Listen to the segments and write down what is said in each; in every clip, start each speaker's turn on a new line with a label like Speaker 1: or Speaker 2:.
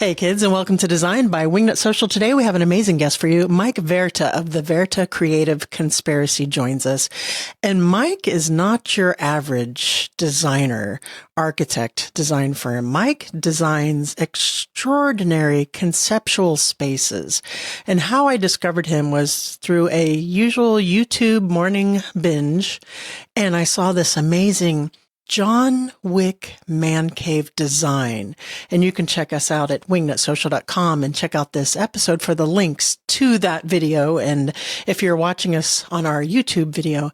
Speaker 1: Hey kids, and welcome to Design by Wingnut Social. Today we have an amazing guest for you. Mike Verta of the Verta Creative Conspiracy joins us. And Mike is not your average designer, architect, design firm. Mike designs extraordinary conceptual spaces. And how I discovered him was through a usual YouTube morning binge. And I saw this amazing John Wick Man Cave design. And you can check us out at wingnutsocial.com and check out this episode for the links to that video. And if you're watching us on our YouTube video,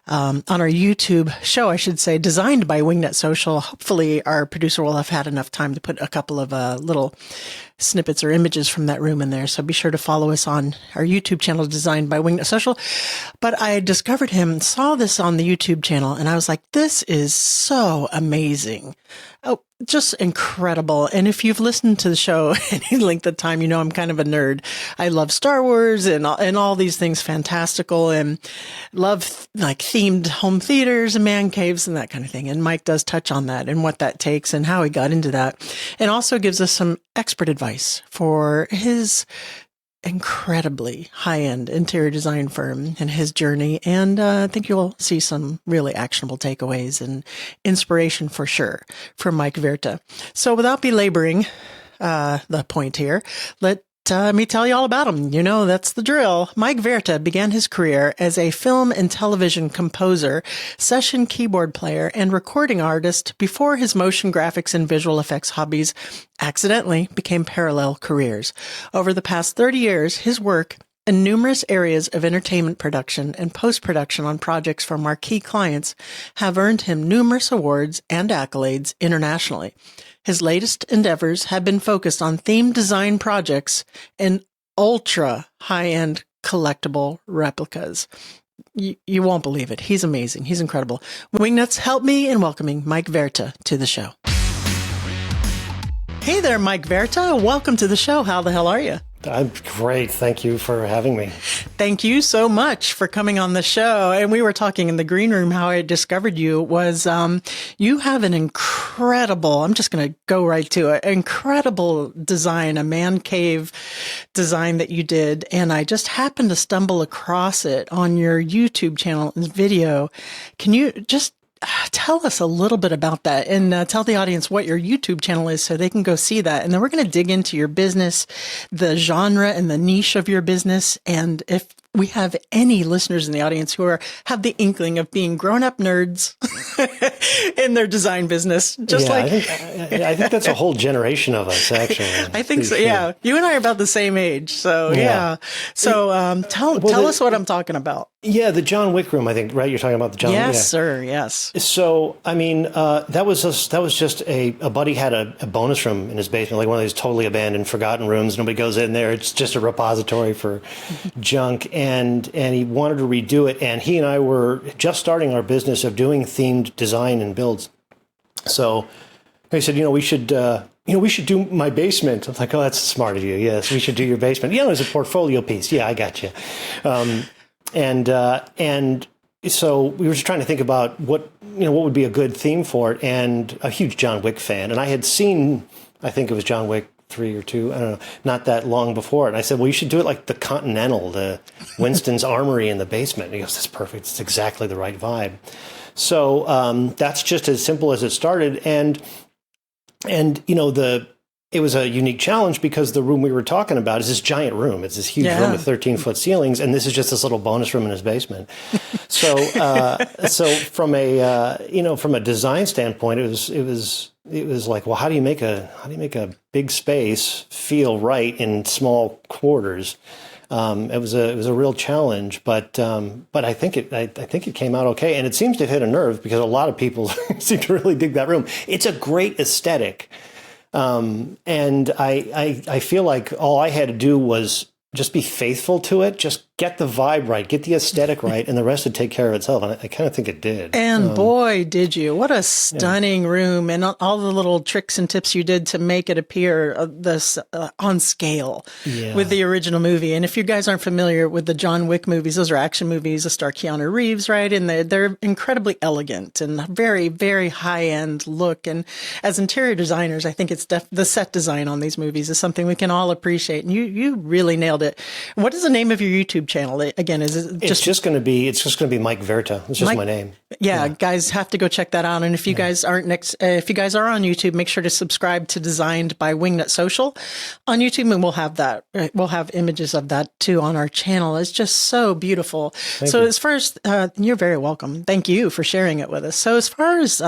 Speaker 1: on our YouTube show, I should say, designed by Wingnut Social, hopefully our producer will have had enough time to put a couple of little snippets or images from that room in there. So be sure to follow us on our YouTube channel, Designed by Wingnut Social. But I discovered him, saw this on the YouTube channel, and I was like, this is so amazing. Oh, just incredible. And if you've listened to the show any length of time, you know I'm kind of a nerd. I love Star Wars and all these things fantastical, and love like themed home theaters and man caves and that kind of thing. And Mike does touch on that and what that takes and how he got into that, and also gives us some expert advice for his incredibly high-end interior design firm and his journey. And I think you'll see some really actionable takeaways and inspiration for sure from Mike Verta. So without belaboring the point here, let me tell you all about him. You know, that's the drill. Mike Verta began his career as a film and television composer, session keyboard player, and recording artist before his motion graphics and visual effects hobbies accidentally became parallel careers. Over the past 30 years, his work in numerous areas of entertainment production and post-production on projects for marquee clients have earned him numerous awards and accolades internationally. His latest endeavors have been focused on themed design projects and ultra high-end collectible replicas. You won't believe it. He's amazing. He's incredible. Wingnuts, help me in welcoming Mike Verta to the show. Hey there, Mike Verta. Welcome to the show. How the hell are you?
Speaker 2: I'm great. Thank you for having me.
Speaker 1: Thank you so much for coming on the show. And we were talking in the green room. How I discovered you was you have an incredible, I'm just going to go right to it, incredible design, a man cave design that you did. And I just happened to stumble across it on your YouTube channel and video. Can you just tell us a little bit about that and tell the audience what your YouTube channel is so they can go see that. And then we're going to dig into your business, the genre and the niche of your business. And if we have any listeners in the audience who have the inkling of being grown-up nerds in their design business, just
Speaker 2: I think that's a whole generation of us, actually.
Speaker 1: I think so. Sure. Yeah, you and I are about the same age, so yeah. So tell us what I'm talking about.
Speaker 2: Yeah, the John Wick room, I think, right? You're talking about the John Wick.
Speaker 1: Yes, sir. Yes.
Speaker 2: So, I mean, that was just a buddy had a bonus room in his basement, like one of these totally abandoned, forgotten rooms. Nobody goes in there. It's just a repository for junk. And he wanted to redo it. And he and I were just starting our business of doing themed design and builds. So he said, we should do my basement. I was like, oh, that's smart of you. Yes, we should do your basement. As a portfolio piece. Yeah, I got you. And so we were just trying to think about what would be a good theme for it, and a huge John Wick fan. And I had seen, I think it was John Wick 3 or 2, I don't know, not that long before. And I said, well, you should do it like the Continental, the Winston's Armory in the basement. And he goes, that's perfect. It's exactly the right vibe. So that's just as simple as it started. And it was a unique challenge because the room we were talking about is this giant room. It's this huge room with 13-foot ceilings, and this is just this little bonus room in his basement. So, from a design standpoint, it was like, well, how do you make a big space feel right in small quarters? It was a real challenge, but I think it came out okay, and it seems to have hit a nerve because a lot of people seem to really dig that room. It's a great aesthetic. And I feel like all I had to do was just be faithful to it, just get the vibe right, get the aesthetic right, and the rest would take care of itself. And I kind of think it did.
Speaker 1: And boy, did you. What a stunning room, and all the little tricks and tips you did to make it appear on scale with the original movie. And if you guys aren't familiar with the John Wick movies, those are action movies that star Keanu Reeves, right? And they're incredibly elegant and very, very high-end look. And as interior designers, I think it's the set design on these movies is something we can all appreciate. And you really nailed it. What is the name of your YouTube channel? Again, is it
Speaker 2: it's just going to be Mike Verta. It's just my name.
Speaker 1: Yeah, guys have to go check that out. And if you guys are on YouTube, make sure to subscribe to Designed by Wingnut Social on YouTube, and we'll have that. We'll have images of that too on our channel. It's just so beautiful. Thank you. As far as you're very welcome. Thank you for sharing it with us. So as far as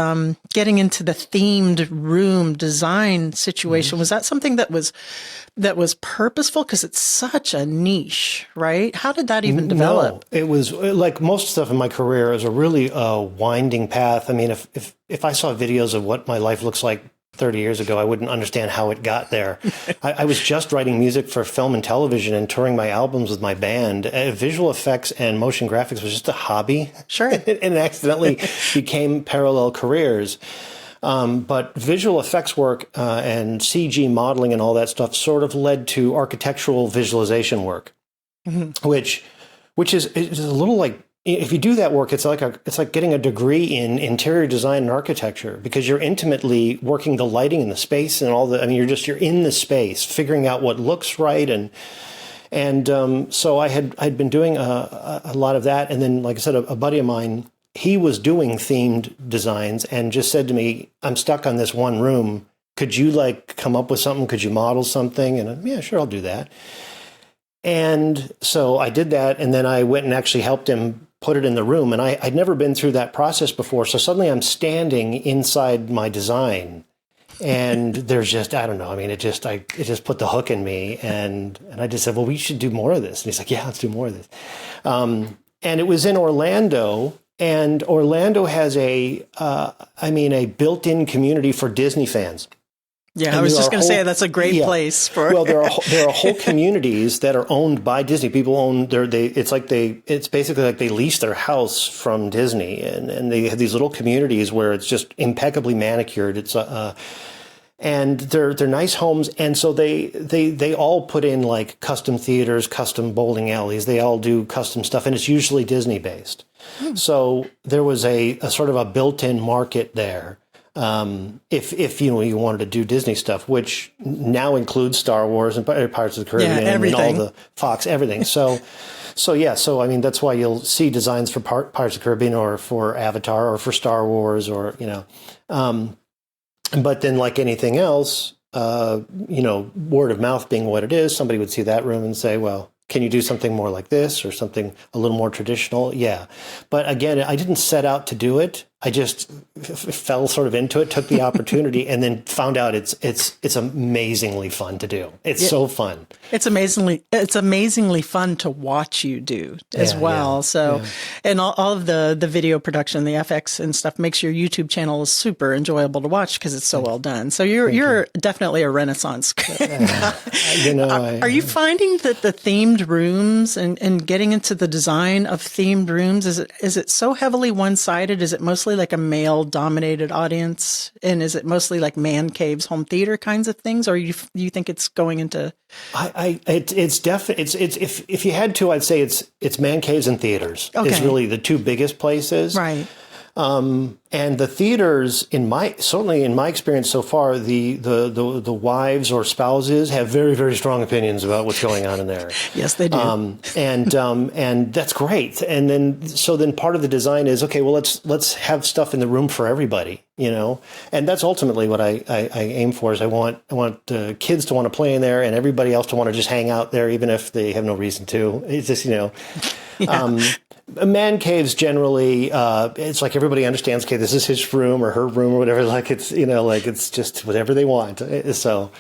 Speaker 1: getting into the themed room design situation, was that something that was purposeful? Because it's such a niche, right? How did that even develop?
Speaker 2: No, it was like most stuff in my career is a really winding path. I mean, if I saw videos of what my life looks like 30 years ago, I wouldn't understand how it got there. I was just writing music for film and television and touring my albums with my band. Visual effects and motion graphics was just a hobby.
Speaker 1: Sure.
Speaker 2: And it accidentally became parallel careers. But visual effects work and CG modeling and all that stuff sort of led to architectural visualization work, which is a little like, if you do that work, it's like getting a degree in interior design and architecture, because you're intimately working the lighting and the space and all the. I mean, you're in the space, figuring out what looks right, and so I'd been doing a lot of that, and then, like I said, a buddy of mine, he was doing themed designs and just said to me, "I'm stuck on this one room. Could you come up with something? Could you model something?" And yeah, sure, I'll do that. And so I did that, and then I went and actually helped him put it in the room. And I'd never been through that process before. So suddenly I'm standing inside my design, and there's just, I don't know. I mean, it just put the hook in me. And I just said, well, we should do more of this. And he's like, yeah, let's do more of this. And it was in Orlando, and Orlando has a built-in community for Disney fans.
Speaker 1: Yeah, I was just going to say that's a great place for.
Speaker 2: Well, there are whole communities that are owned by Disney. People own it's basically like they lease their house from Disney, and they have these little communities where it's just impeccably manicured. It's and they're nice homes, and so they all put in like custom theaters, custom bowling alleys. They all do custom stuff, and it's usually Disney based. So there was a sort of a built-in market there. If you wanted to do Disney stuff, which now includes Star Wars and Pirates of the Caribbean and all the Fox, everything. So I mean, that's why you'll see designs for Pirates of the Caribbean or for Avatar or for Star Wars or, but then like anything else, word of mouth being what it is, somebody would see that room and say, well, can you do something more like this or something a little more traditional? Yeah. But again, I didn't set out to do it. I just fell sort of into it, took the opportunity, and then found out it's amazingly fun to do. It's so fun. It's
Speaker 1: amazingly fun to watch you do as well. Yeah, so, and all of the video production, the FX and stuff makes your YouTube channel super enjoyable to watch because it's so well done. So you're definitely a renaissance. Are you finding that the themed rooms and getting into the design of themed rooms, is it so heavily one-sided? Is it mostly like a male-dominated audience, and is it mostly like man caves, home theater kinds of things, or you think it's going into?
Speaker 2: It's definitely if you had to, I'd say it's man caves and theaters. Okay. Is really the two biggest places,
Speaker 1: right?
Speaker 2: And the theaters, certainly in my experience so far, the wives or spouses have very, very strong opinions about what's going on in there.
Speaker 1: Yes, they do.
Speaker 2: And that's great. And then part of the design is, okay, well, let's have stuff in the room for everybody, and that's ultimately what I aim for. Is I want kids to want to play in there, and everybody else to want to just hang out there, even if they have no reason to. It's just, man caves generally, it's like everybody understands, okay, this is his room or her room or whatever. Like it's, it's just whatever they want. So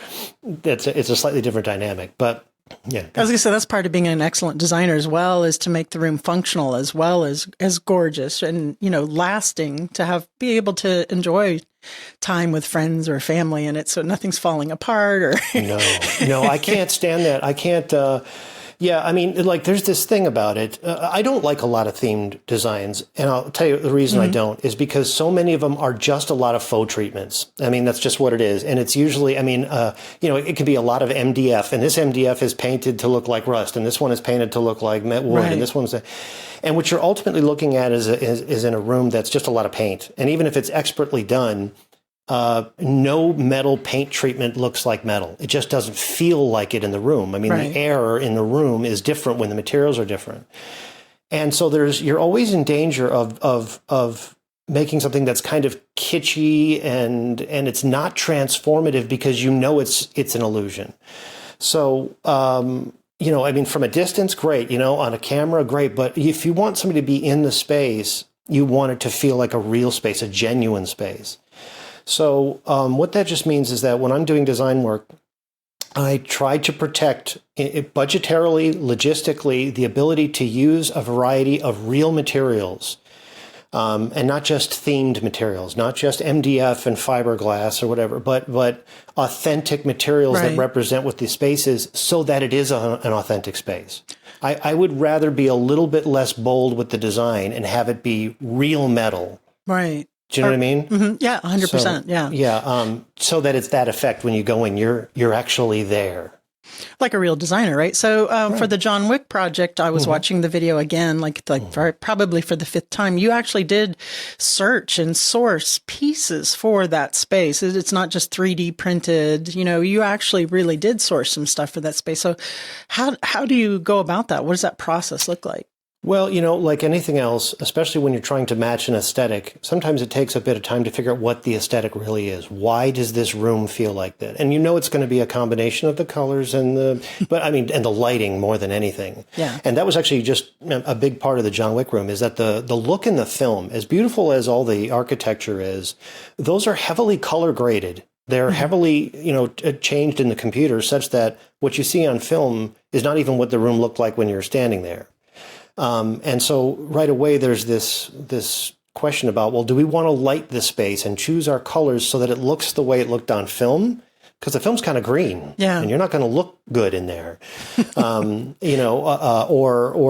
Speaker 2: it's a slightly different dynamic, but yeah.
Speaker 1: I was going to say that's part of being an excellent designer as well, is to make the room functional as well as gorgeous and, lasting, to be able to enjoy time with friends or family in it. So nothing's falling apart or.
Speaker 2: No, I can't stand that. I can't, Yeah, I mean, like, there's this thing about it. I don't like a lot of themed designs, and I'll tell you the reason I don't is because so many of them are just a lot of faux treatments. I mean, that's just what it is, and it's usually, I mean, it can be a lot of MDF, and this MDF is painted to look like rust, and this one is painted to look like wood,
Speaker 1: Right.
Speaker 2: and this one's, and what you're ultimately looking at is in a room that's just a lot of paint, and even if it's expertly done. No metal paint treatment looks like metal. It just doesn't feel like it in the room. I mean,
Speaker 1: Right.
Speaker 2: the air in the room is different when the materials are different. And so you're always in danger of making something that's kind of kitschy and it's not transformative because it's an illusion. So, I mean, from a distance, great, on a camera, great. But if you want somebody to be in the space, you want it to feel like a real space, a genuine space. So what that just means is that when I'm doing design work, I try to protect budgetarily, logistically, the ability to use a variety of real materials and not just themed materials, not just MDF and fiberglass or whatever, but authentic materials that represent what the space is so that it is an authentic space. I would rather be a little bit less bold with the design and have it be real metal.
Speaker 1: Right.
Speaker 2: Do you know what I mean?
Speaker 1: Mm-hmm. Yeah, 100%. Yeah.
Speaker 2: Yeah. So that it's that effect when you go in, you're actually there.
Speaker 1: Like a real designer, right? So for the John Wick project, I was watching the video again, probably for the 5th time. You actually did search and source pieces for that space. It's not just 3D printed. You actually really did source some stuff for that space. So how do you go about that? What does that process look like?
Speaker 2: Well, like anything else, especially when you're trying to match an aesthetic, sometimes it takes a bit of time to figure out what the aesthetic really is. Why does this room feel like that? And it's going to be a combination of the colors and and the lighting more than anything.
Speaker 1: Yeah.
Speaker 2: And that was actually just a big part of the John Wick room is that the look in the film, as beautiful as all the architecture is, those are heavily color graded. They're heavily, changed in the computer such that what you see on film is not even what the room looked like when you're standing there. And so right away, there's this question about, well, do we want to light this space and choose our colors so that it looks the way it looked on film? Because the film's kind of green, and you're not going to look good in there, or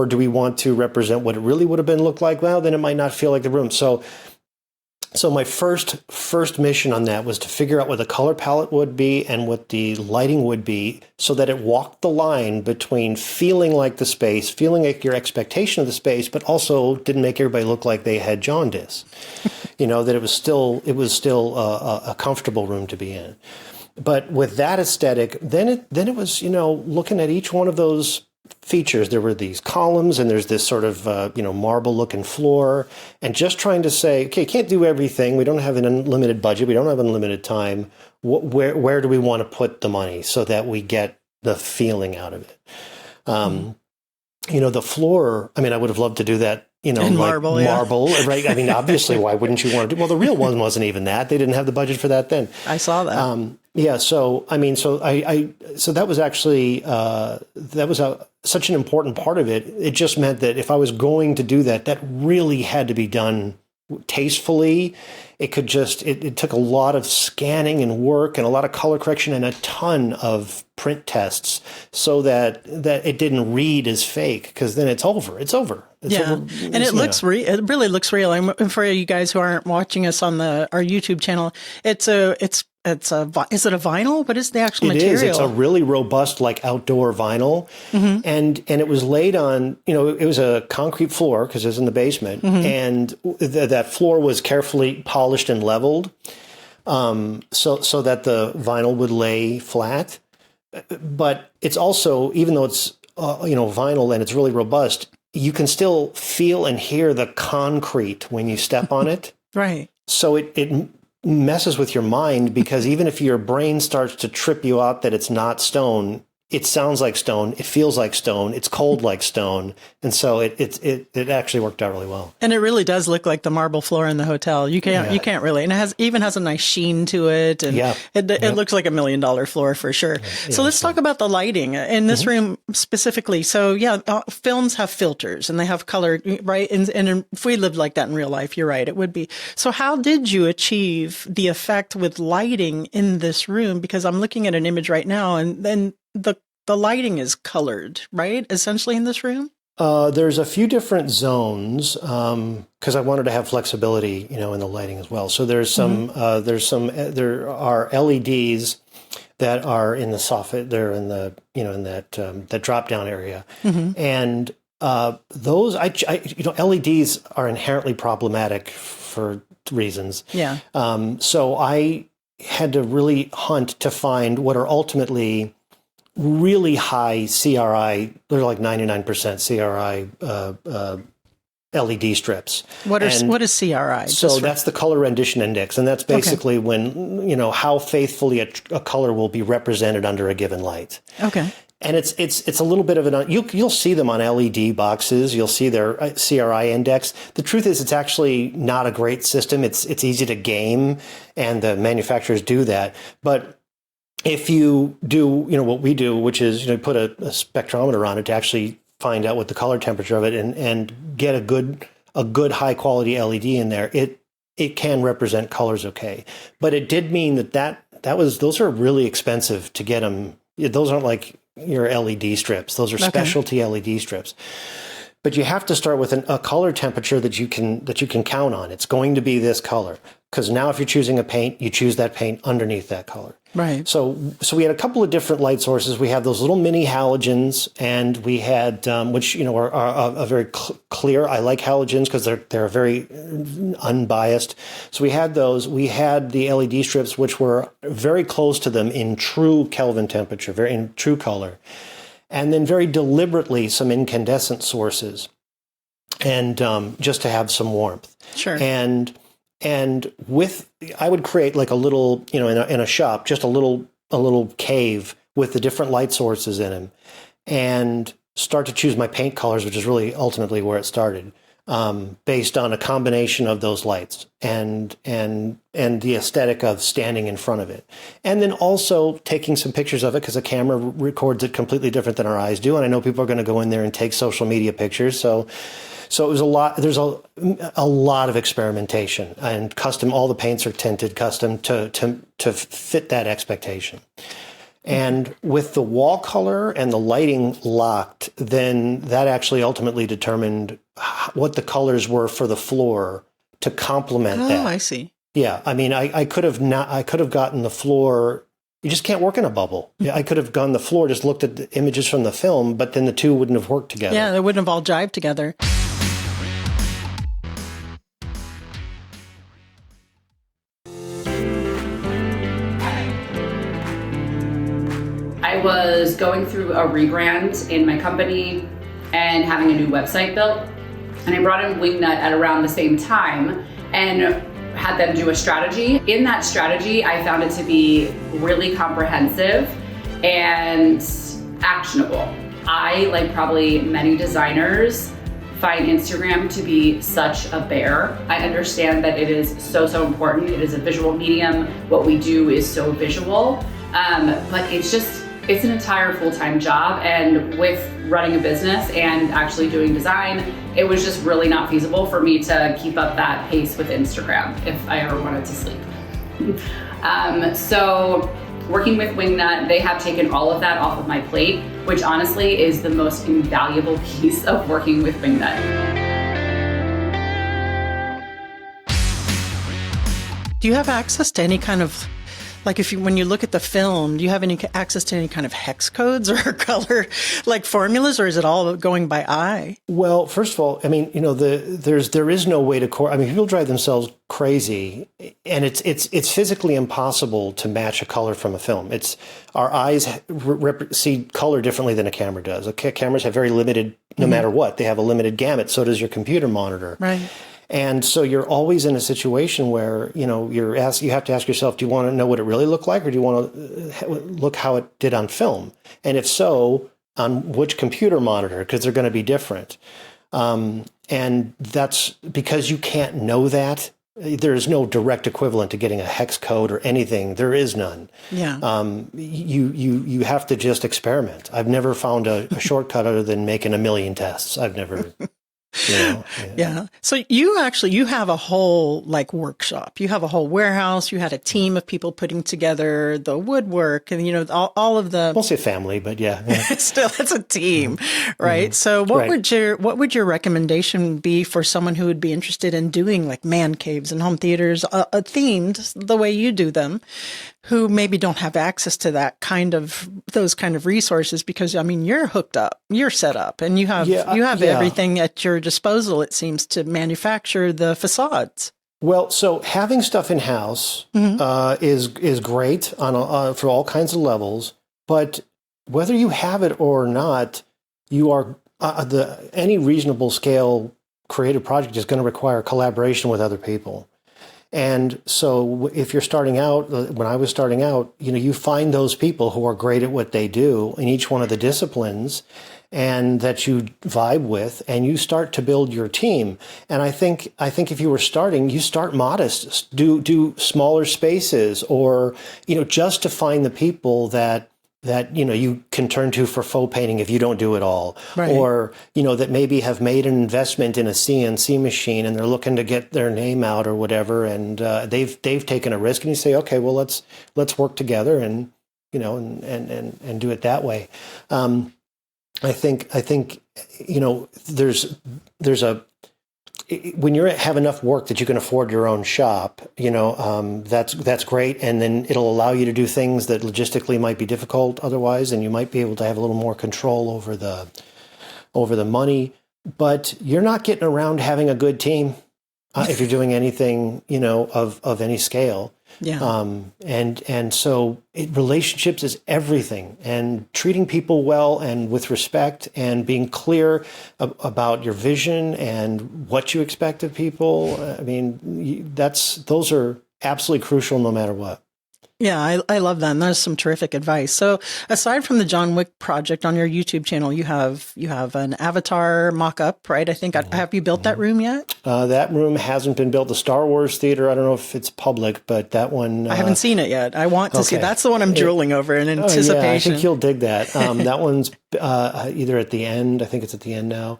Speaker 2: do we want to represent what it really would have been looked like? Well, then it might not feel like the room. So my first mission on that was to figure out what the color palette would be and what the lighting would be so that it walked the line between feeling like the space, feeling like your expectation of the space, but also didn't make everybody look like they had jaundice. That it was still a comfortable room to be in. But with that aesthetic, then it was, looking at each one of those features. There were these columns and there's this sort of, marble looking floor and just trying to say, okay, can't do everything. We don't have an unlimited budget. We don't have unlimited time. Where do we want to put the money so that we get the feeling out of it? The floor, I would have loved to do that,
Speaker 1: marble,
Speaker 2: right? Obviously, why wouldn't you want to do? Well, the real one wasn't even that. They didn't have the budget for that then.
Speaker 1: I saw that.
Speaker 2: So that was actually such an important part of it. It just meant that if I was going to do that, that really had to be done tastefully. It took a lot of scanning and work and a lot of color correction and a ton of print tests so that it didn't read as fake, because then it's over. It's over.
Speaker 1: And it looks it really looks real. And for you guys who aren't watching us on our YouTube channel, is it a vinyl? What is the actual material?
Speaker 2: It is. It's a really robust, outdoor vinyl. And it was laid on, it was a concrete floor because it was in the basement. And that floor was carefully polished and leveled so that the vinyl would lay flat. But it's also, even though it's, vinyl and it's really robust, you can still feel and hear the concrete when you step on it.
Speaker 1: Right.
Speaker 2: So it messes with your mind, because even if your brain starts to trip you out that it's not stone, it sounds like stone, it feels like stone, it's cold like stone, and so it actually worked out really well.
Speaker 1: And it really does look like the marble floor in the hotel. You can't really, and it has a nice sheen to it, and it looks like $1 million floor for sure. So let's talk about the lighting in this room specifically. So films have filters and they have color, right? And if we lived like that in real life, you're right, it would be. So how did you achieve the effect with lighting in this room? Because I'm looking at an image right now, and then the the lighting is colored, right? Essentially in this room?
Speaker 2: There's a few different zones because I wanted to have flexibility, in the lighting as well. So there are LEDs that are in the soffit. They're in the in that drop down area, and those LEDs are inherently problematic for reasons.
Speaker 1: Yeah.
Speaker 2: So I had to really hunt to find what are ultimately really high CRI. They're like 99% CRI LED strips.
Speaker 1: What is CRI?
Speaker 2: So that's the color rendition index, and that's basically when how faithfully a color will be represented under a given light.
Speaker 1: Okay.
Speaker 2: And it's a little bit of you'll see them on LED boxes. You'll see their CRI index. The truth is, it's actually not a great system. It's easy to game, and the manufacturers do that. But if you do, what we do, which is put a spectrometer on it to actually find out what the color temperature of it and get a good high quality LED in there, it can represent colors okay. But it did mean those are really expensive to get them. Those aren't like your LED strips. Those are specialty LED strips. But you have to start with a color temperature that you can count on. It's going to be this color, because now if you're choosing a paint, you choose that paint underneath that color.
Speaker 1: Right.
Speaker 2: So we had a couple of different light sources. We had those little mini halogens, and we had which are a very clear. I like halogens because they're very unbiased. So we had those. We had the LED strips, which were very close to them in true Kelvin temperature, very in true color. And then very deliberately some incandescent sources, and just to have some warmth.
Speaker 1: Sure.
Speaker 2: And I would create like a little, in a shop, just a little cave with the different light sources in them, and start to choose my paint colors, which is really ultimately where it started, based on a combination of those lights and the aesthetic of standing in front of it. And then also taking some pictures of it, because a camera records it completely different than our eyes do. And I know people are going to go in there and take social media pictures. So it was a lot. There's a lot of experimentation, and custom. All the paints are tinted custom to fit that expectation. And with the wall color and the lighting locked, then that actually ultimately determined what the colors were for the floor to complement that.
Speaker 1: Oh, I see.
Speaker 2: Yeah, I mean, I could have gotten the floor. You just can't work in a bubble. Yeah, I could have gone the floor, just looked at the images from the film, but then the two wouldn't have worked together.
Speaker 1: Yeah, they wouldn't have all jived together.
Speaker 3: I was going through a rebrand in my company and having a new website built. And I brought in Wingnut at around the same time and had them do a strategy. In that strategy, I found it to be really comprehensive and actionable. I, like probably many designers, find Instagram to be such a bear. I understand that it is so important. It is a visual medium. What we do is so visual, but it's an entire full-time job, and with running a business and actually doing design, it was just really not feasible for me to keep up that pace with Instagram if I ever wanted to sleep. So working with Wingnut, they have taken all of that off of my plate, which honestly is the most invaluable piece of working with Wingnut.
Speaker 1: Do you have access to any kind of, like when you look at the film, do you have any access to any kind of hex codes or color like formulas, or is it all going by eye? Well,
Speaker 2: first of all, I mean, there is no way to people drive themselves crazy, and it's physically impossible to match a color from a film. Our eyes see color differently than a camera does. Cameras have very limited, no matter what, they have a limited gamut. So does your computer monitor.
Speaker 1: Right.
Speaker 2: And so you're always in a situation where, you have to ask yourself, do you want to know what it really looked like, or do you want to look how it did on film? And if so, on which computer monitor, because they're going to be different. And that's because you can't know that. There is no direct equivalent to getting a hex code or anything. There is none.
Speaker 1: Yeah.
Speaker 2: You have to just experiment. I've never found a shortcut other than making a million tests. I've never Yeah.
Speaker 1: Yeah. So you have a whole like workshop. You have a whole warehouse. You had a team of people putting together the woodwork and, all of the.
Speaker 2: Mostly a family, but yeah.
Speaker 1: Still, it's a team, right? So what would your recommendation be for someone who would be interested in doing like man caves and home theaters, themed the way you do them, who maybe don't have access to those kind of resources? Because you're hooked up, you're set up, and you have everything at your disposal, it seems, to manufacture the facades.
Speaker 2: Well, so having stuff in house is great for all kinds of levels, but whether you have it or not, you are any reasonable scale creative project is going to require collaboration with other people. And so if you're starting out, when I was starting out, you find those people who are great at what they do in each one of the disciplines and that you vibe with, and you start to build your team. And I think if you were starting, you start modest, do smaller spaces, or, just to find the people that you can turn to for faux painting if you don't do it all, right. Or that maybe have made an investment in a CNC machine and they're looking to get their name out or whatever, and they've taken a risk, and you say, okay, well let's work together and and do it that way. I think there's a when you have enough work that you can afford your own shop, that's great. And then it'll allow you to do things that logistically might be difficult otherwise, and you might be able to have a little more control over the money. But you're not getting around having a good team if you're doing anything, of any scale. Yeah. And so relationships is everything, and treating people well and with respect and being clear about your vision and what you expect of people. Those are absolutely crucial no matter what.
Speaker 1: Yeah, I love that. And that's some terrific advice. So aside from the John Wick project on your YouTube channel, you have an avatar mock-up, right? I think, have you built that room yet?
Speaker 2: That room hasn't been built. The Star Wars Theater, I don't know if it's public, but that one...
Speaker 1: I haven't seen it yet. I want to see. That's the one I'm drooling over in anticipation.
Speaker 2: Yeah, I think you'll dig that. That one's either at the end. I think it's at the end now.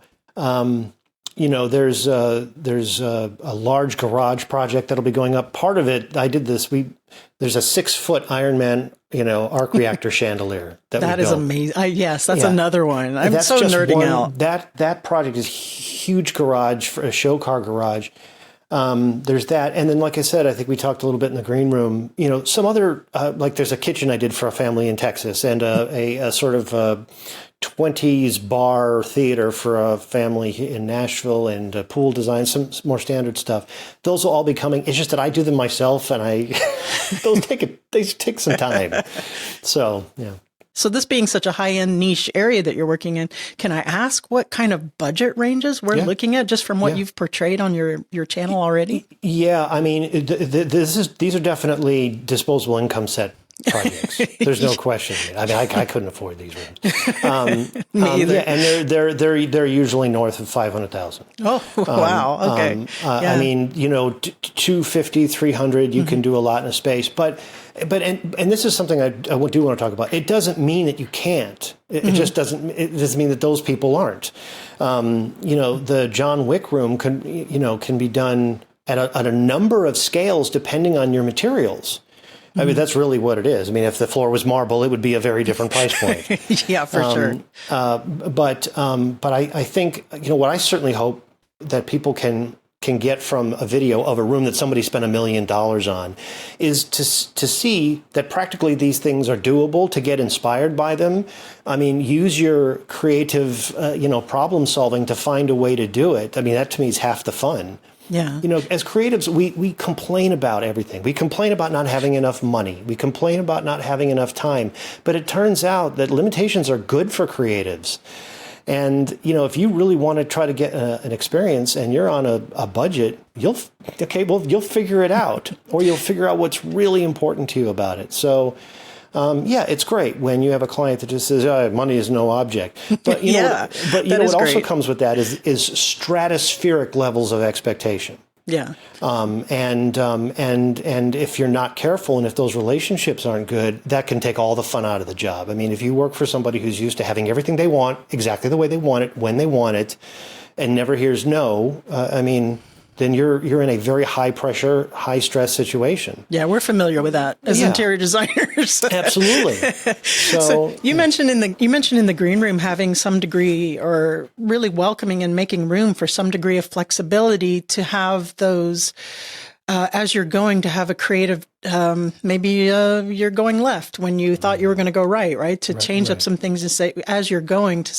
Speaker 2: There's a large garage project that'll be going up. Part of it, I did this. There's a 6-foot Iron Man, arc reactor chandelier that
Speaker 1: is amazing. Yes, that's another one. I'm so nerding out.
Speaker 2: That project is huge garage, for a show car garage. There's that, and then, like I said, I think we talked a little bit in the green room. Some other like there's a kitchen I did for a family in Texas, and a sort of 20s bar theater for a family in Nashville, and pool design, some more standard stuff. Those will all be coming. It's just that I do them myself, and they take some time. So, yeah.
Speaker 1: So this being such a high-end niche area that you're working in, can I ask what kind of budget ranges we're looking at just from what you've portrayed on your channel already? Yeah,
Speaker 2: these are definitely disposable income set projects. There's no question. I couldn't afford these rooms.
Speaker 1: Me either.
Speaker 2: Yeah, and they're usually north of 500,000.
Speaker 1: Oh, wow. Okay.
Speaker 2: 250, 300, you can do a lot in a space, but this is something I do want to talk about. It doesn't mean that you can't. It just doesn't. It doesn't mean that those people aren't. The John Wick room can be done at a number of scales depending on your materials. That's really what it is. If the floor was marble, it would be a very different price point.
Speaker 1: Yeah, for sure.
Speaker 2: But I think, what I certainly hope that people can get from a video of a room that somebody spent $1 million on is to see that practically these things are doable, to get inspired by them. Use your creative, problem solving to find a way to do it. That to me is half the fun.
Speaker 1: Yeah.
Speaker 2: As creatives, we complain about everything. We complain about not having enough money. We complain about not having enough time. But it turns out that limitations are good for creatives. And, if you really want to try to get an experience and you're on a budget, you'll figure it out, or you'll figure out what's really important to you about it. So, it's great when you have a client that just says, money is no object. But what also comes with that is stratospheric levels of expectation.
Speaker 1: Yeah.
Speaker 2: And if you're not careful and if those relationships aren't good, that can take all the fun out of the job. I mean, if you work for somebody who's used to having everything they want exactly the way they want it, when they want it, and never hears no, then you're in a very high pressure, high stress situation.
Speaker 1: Yeah, we're familiar with that as interior designers.
Speaker 2: Absolutely.
Speaker 1: So you mentioned in the green room having some degree, or really welcoming and making room for some degree of flexibility to have those as you're going to have a creative, maybe you're going left when you thought you were going to go right? To change up some things and say, as you're going to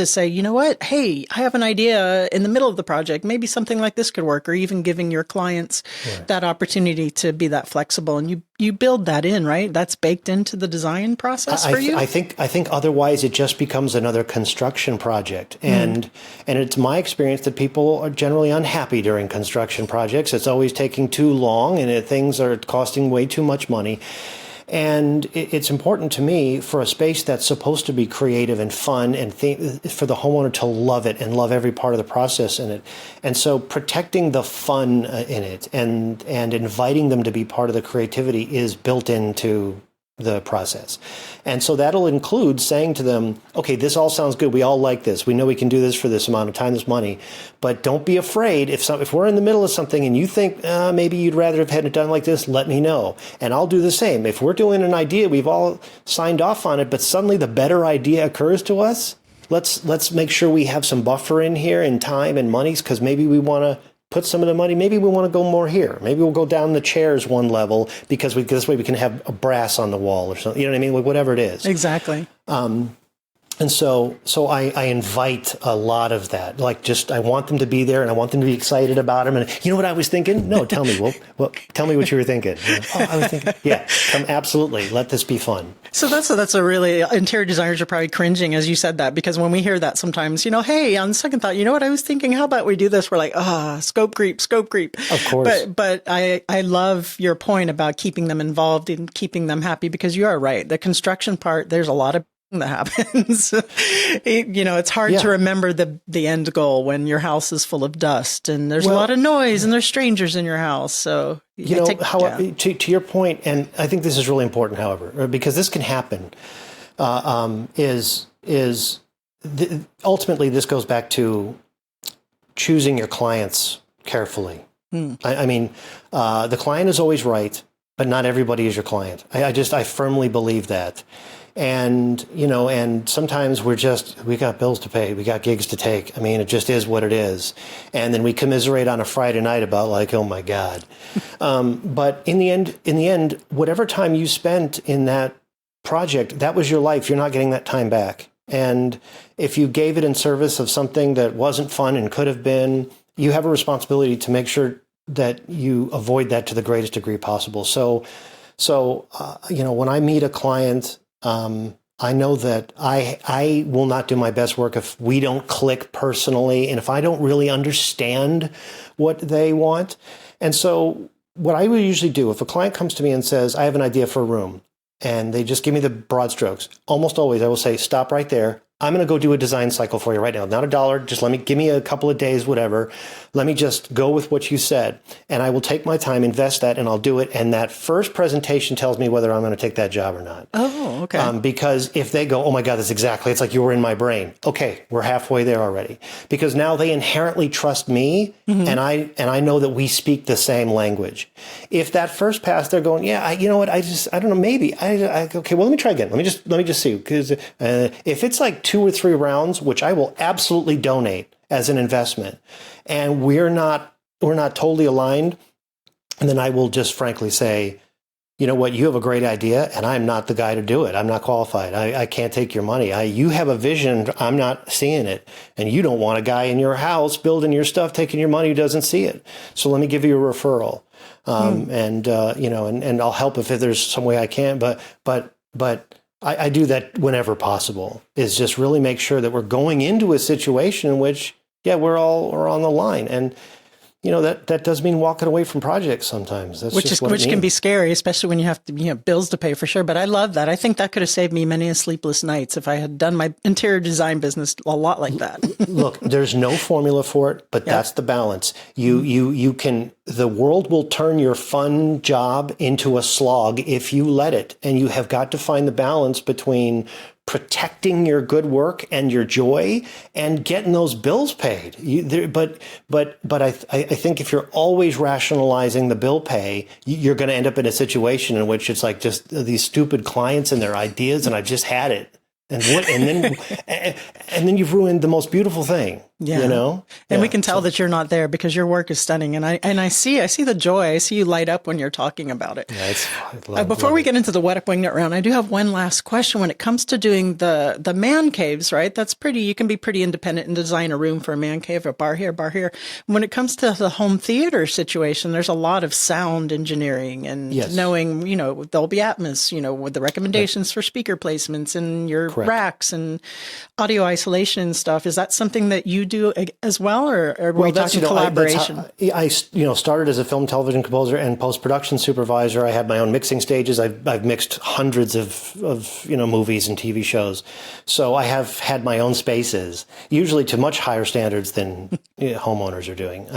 Speaker 1: say, you know what? Hey, I have an idea in the middle of the project. Maybe something like this could work, or even giving your clients that opportunity to be that flexible. And you build that in, right? That's baked into the design process for you?
Speaker 2: I think otherwise it just becomes another construction project. And it's my experience that people are generally unhappy during construction projects. It's always taking too long and things are costing way too much money. And it's important to me for a space that's supposed to be creative and fun, and for the homeowner to love it and love every part of the process in it. And so protecting the fun in it and inviting them to be part of the creativity is built into the process. And so that'll include saying to them, okay, this all sounds good. We all like this. We know we can do this for this amount of time, this money. But don't be afraid. If we're in the middle of something and you think maybe you'd rather have had it done like this, let me know. And I'll do the same. If we're doing an idea, we've all signed off on it, but suddenly the better idea occurs to us, let's make sure we have some buffer in here in time and monies, because maybe we want to put some of the money, maybe we want to go more here. Maybe we'll go down the chairs one level because this way we can have a brass on the wall or something. You know what I mean? Like whatever it is.
Speaker 1: Exactly.
Speaker 2: And so I invite a lot of that. Like, I want them to be there and I want them to be excited about them. And you know what I was thinking? No, tell me. Well, tell me what you were thinking. I was thinking, come, absolutely. Let this be fun.
Speaker 1: So that's a really, interior designers are probably cringing as you said that, because when we hear that sometimes, hey, on second thought, you know what I was thinking? How about we do this? We're like, scope creep.
Speaker 2: Of course.
Speaker 1: But I love your point about keeping them involved and keeping them happy, because you are right. The construction part, there's a lot of that happens. It's hard to remember the end goal when your house is full of dust and there's a lot of noise and there's strangers in your house. So to your point, and I think this is really important, however, because this can happen, ultimately this goes back to choosing your clients carefully. The client is always right, but not everybody is your client. I firmly believe that. And sometimes we got bills to pay. We got gigs to take. I mean, it just is what it is. And then we commiserate on a Friday night about like, oh my God. But in the end, whatever time you spent in that project, that was your life. You're not getting that time back. And if you gave it in service of something that wasn't fun and could have been, you have a responsibility to make sure that you avoid that to the greatest degree possible. So when I meet a client, I know that I will not do my best work if we don't click personally and if I don't really understand what they want. And so what I would usually do, if a client comes to me and says, I have an idea for a room, and they just give me the broad strokes, almost always I will say, stop right there. I'm going to go do a design cycle for you right now. Not $1. Just give me a couple of days, whatever. Let me just go with what you said. And I will take my time, invest that, and I'll do it. And that first presentation tells me whether I'm going to take that job or not. Oh, okay.
Speaker 2: Because if they go, oh my God, it's like you were in my brain. Okay, we're halfway there already. Because now they inherently trust me, and I know that we speak the same language. If that first pass, they're going, I don't know, maybe. Okay, well, let me try again. Let me just see. Because if it's like 2 or 3 rounds, which I will absolutely donate as an investment, and we're not totally aligned, and then I will just frankly say, you know what, you have a great idea, and I'm not the guy to do it. I'm not qualified. I can't take your money. You have a vision. I'm not seeing it, and you don't want a guy in your house building your stuff, taking your money who doesn't see it. So let me give you a referral, and I'll help if there's some way I can. But I do that whenever possible, is just really make sure that we're going into a situation in which, we're on the line. And, that does mean walking away from projects sometimes. That's
Speaker 1: Which
Speaker 2: just what it
Speaker 1: can be
Speaker 2: means.
Speaker 1: scary, especially when you have bills to pay for sure. But I love that. I think that could have saved me many sleepless nights if I had done my interior design business a lot like that.
Speaker 2: Look, there's no formula for it, but that's the balance. The world will turn your fun job into a slog if you let it. And you have got to find the balance between protecting your good work and your joy and getting those bills paid. But I think if you're always rationalizing the bill pay, you're going to end up in a situation in which it's like just these stupid clients and their ideas, and I've just had it. And then you've ruined the most beautiful thing.
Speaker 1: And we can tell that you're not there because your work is stunning. And I see the joy. I see you light up when you're talking about it.
Speaker 2: Yeah,
Speaker 1: before we get into the Wet Up Wingnut round, I do have one last question. When it comes to doing the man caves, right? You can be pretty independent and design a room for a man cave, a bar here, bar here. When it comes to the home theater situation, there's a lot of sound engineering and knowing, there'll be Atmos, with the recommendations for speaker placements and your racks and audio isolation and stuff. Is that something that you do as well, or are we talking collaboration?
Speaker 2: I started as a film television composer and post-production supervisor. I had my own mixing stages. I've mixed hundreds of movies and TV shows. So I have had my own spaces, usually to much higher standards than homeowners are doing.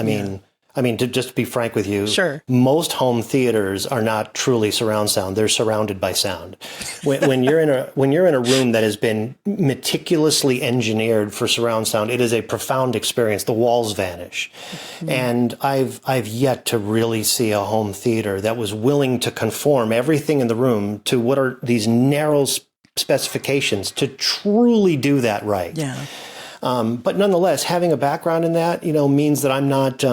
Speaker 2: Just to be frank with you, most home theaters are not truly surround sound. They're surrounded by sound. When you're in a room that has been meticulously engineered for surround sound, it is a profound experience. The walls vanish. Mm-hmm. And I've yet to really see a home theater that was willing to conform everything in the room to what are these narrow specifications to truly do that right.
Speaker 1: Yeah.
Speaker 2: But nonetheless, having a background in that, means that I'm not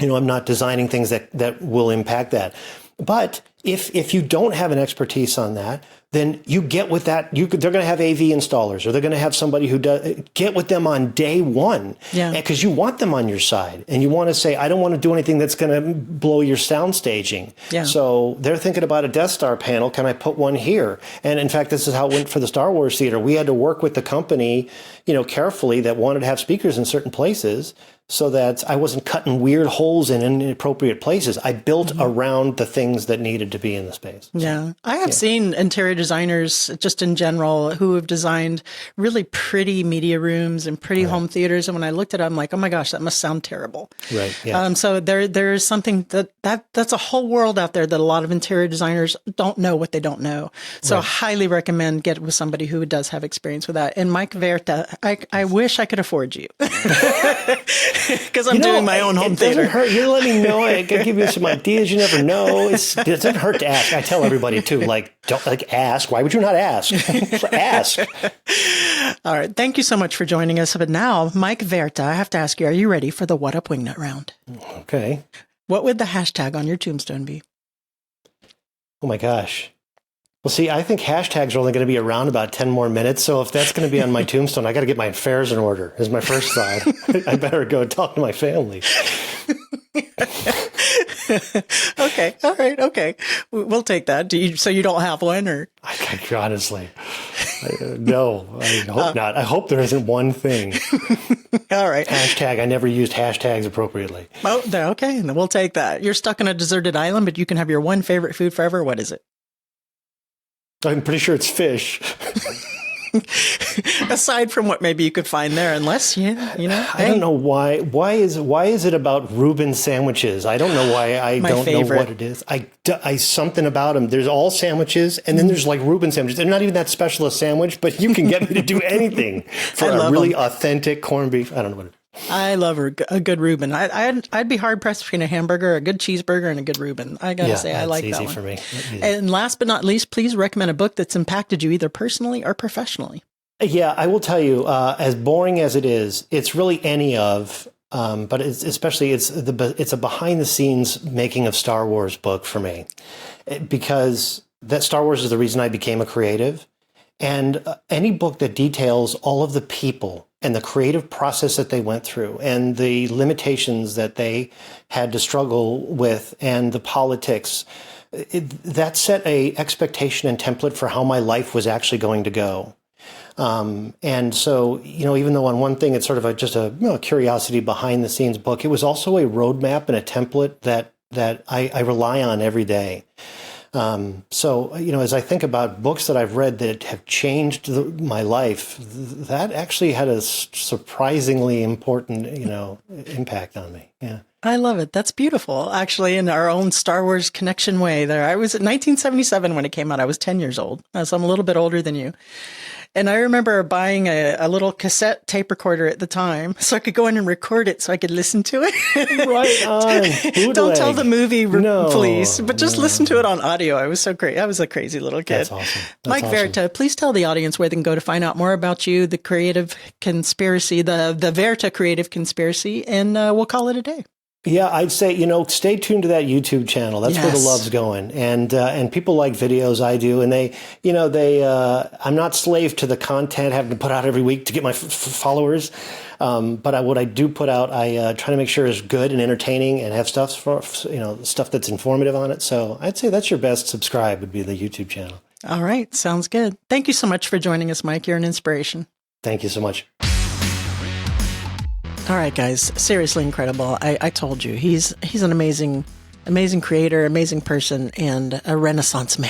Speaker 2: I'm not designing things that will impact that. But if you don't have an expertise on that, then you get with that. They're going to have AV installers, or they're going to have somebody who does. Get with them on day one, because you want them on your side, and you want to say, I don't want to do anything that's going to blow your sound staging. Yeah. So they're thinking about a Death Star panel. Can I put one here? And in fact, this is how it went for the Star Wars theater. We had to work with the company, carefully, that wanted to have speakers in certain places, so that I wasn't cutting weird holes in inappropriate places. I built around the things that needed to be in the space.
Speaker 1: Yeah. I have seen interior designers just in general who have designed really pretty media rooms and pretty home theaters. And when I looked at it, I'm like, oh my gosh, that must sound terrible.
Speaker 2: Right. Yeah.
Speaker 1: So there is something that's a whole world out there that a lot of interior designers don't know what they don't know. So I highly recommend get with somebody who does have experience with that. And Mike Verta, I wish I could afford you. Because I'm doing my own home theater.
Speaker 2: It doesn't hurt. You let me know. I can give you some ideas. You never know. It doesn't hurt to ask. I tell everybody too, don't ask. Why would you not ask? Ask.
Speaker 1: All right. Thank you so much for joining us. But now, Mike Verta, I have to ask you, are you ready for the What Up Wingnut round?
Speaker 2: Okay.
Speaker 1: What would the hashtag on your tombstone be?
Speaker 2: Oh my gosh. Well, see, I think hashtags are only going to be around about 10 more minutes. So if that's going to be on my tombstone, I got to get my affairs in order, is my first thought. I better go talk to my family.
Speaker 1: Okay. All right. Okay. We'll take that. So you don't have one, or?
Speaker 2: Honestly, no, I hope not. I hope there isn't one thing.
Speaker 1: All right.
Speaker 2: Hashtag, I never used hashtags appropriately.
Speaker 1: Oh, okay. We'll take that. You're stuck on a deserted island, but you can have your one favorite food forever. What is it?
Speaker 2: I'm pretty sure it's fish.
Speaker 1: Aside from what maybe you could find there, unless I
Speaker 2: don't know why. Why is it about Reuben sandwiches? I don't know why. I don't know what it is. I something about them. There's all sandwiches, and then there's like Reuben sandwiches. They're not even that special a sandwich, but you can get me to do anything for a really authentic corned beef. I don't know what it is.
Speaker 1: I love a good Reuben. I'd be hard pressed between a hamburger, a good cheeseburger, and a good Reuben. I gotta say, I like that one.
Speaker 2: Easy for me.
Speaker 1: And last but not least, please recommend a book that's impacted you either personally or professionally.
Speaker 2: Yeah, I will tell you. As boring as it is, it's really any of. But it's a behind the scenes making of Star Wars book for me, because that Star Wars is the reason I became a creative, and any book that details all of the people and the creative process that they went through and the limitations that they had to struggle with and the politics, that set a expectation and template for how my life was actually going to go. And so, even though on one thing it's sort of just a curiosity behind the scenes book, it was also a roadmap and a template that I rely on every day. So, as I think about books that I've read that have changed my life, that actually had a surprisingly important, impact on me. Yeah.
Speaker 1: I love it. That's beautiful. Actually, in our own Star Wars connection way there. I was at 1977 when it came out. I was 10 years old. So I'm a little bit older than you. And I remember buying a little cassette tape recorder at the time so I could go in and record it so I could listen to it.
Speaker 2: Right on.
Speaker 1: Don't tell the movie, please, but just listen to it on audio. I was so great. I was a crazy little kid.
Speaker 2: That's awesome.
Speaker 1: Mike Verta, please tell the audience where they can go to find out more about you, the creative conspiracy, the Verta creative conspiracy, and we'll call it a day.
Speaker 2: Yeah, I'd say, stay tuned to that YouTube channel. That's where the love's going. And people like videos, I do. And I'm not slave to the content having to put out every week to get my followers. But what I do put out, I try to make sure is good and entertaining and have stuff that's informative on it. So I'd say that's your best subscribe would be the YouTube channel.
Speaker 1: All right. Sounds good. Thank you so much for joining us, Mike. You're an inspiration.
Speaker 2: Thank you so much.
Speaker 1: All right, guys, seriously incredible. I told you, he's an amazing creator, amazing person, and a Renaissance man.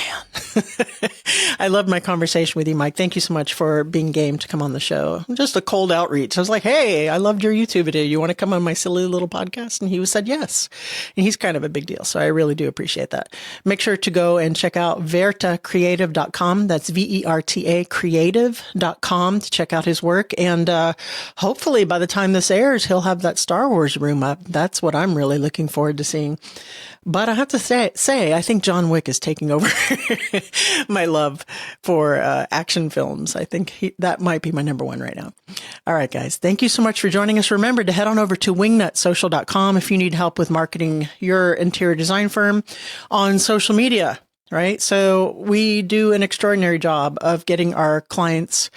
Speaker 1: I loved my conversation with you, Mike. Thank you so much for being game to come on the show. Just a cold outreach. I was like, hey, I loved your YouTube video. You want to come on my silly little podcast? And he said yes. And he's kind of a big deal. So I really do appreciate that. Make sure to go and check out vertacreative.com. That's VERTA creative.com to check out his work. And hopefully by the time this airs, he'll have that Star Wars room up. That's what I'm really looking forward to seeing. But I have to say, I think John Wick is taking over my love for action films. I think that might be my number one right now. All right, guys. Thank you so much for joining us. Remember to head on over to wingnutsocial.com if you need help with marketing your interior design firm on social media. Right. So we do an extraordinary job of getting our clients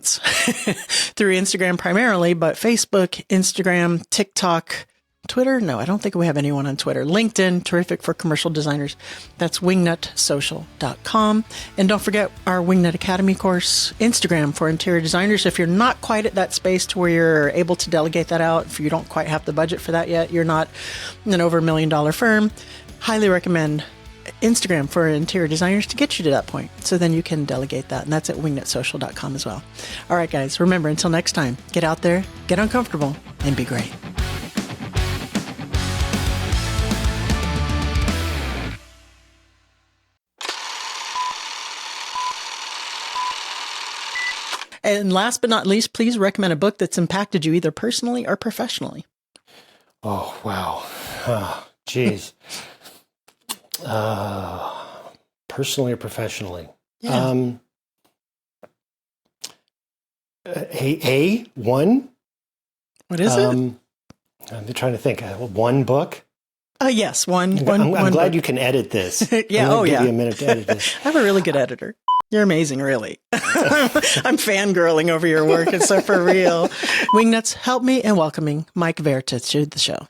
Speaker 1: through Instagram primarily, but Facebook, Instagram, TikTok, Twitter? No, I don't think we have anyone on Twitter. LinkedIn, terrific for commercial designers. That's wingnutsocial.com. And don't forget our Wingnut Academy course, Instagram for interior designers. If you're not quite at that space to where you're able to delegate that out, if you don't quite have the budget for that yet, you're not an over $1 million firm, highly recommend Instagram for interior designers to get you to that point. So then you can delegate that. And that's at wingnutsocial.com as well. All right, guys, remember, until next time, get out there, get uncomfortable, and be great. And last but not least, please recommend a book that's impacted you either personally or professionally.
Speaker 2: Oh, wow. Geez. Personally or professionally?
Speaker 1: Yeah.
Speaker 2: One?
Speaker 1: What is it?
Speaker 2: I'm trying to think. One book?
Speaker 1: Yes, one.
Speaker 2: I'm glad
Speaker 1: book.
Speaker 2: You can edit this.
Speaker 1: Yeah,
Speaker 2: Give
Speaker 1: yeah.
Speaker 2: you a minute to edit this.
Speaker 1: I have a really good editor. You're amazing, really. I'm fangirling over your work. It's so for real. Wingnuts, help me in welcoming Mike Verta to the show.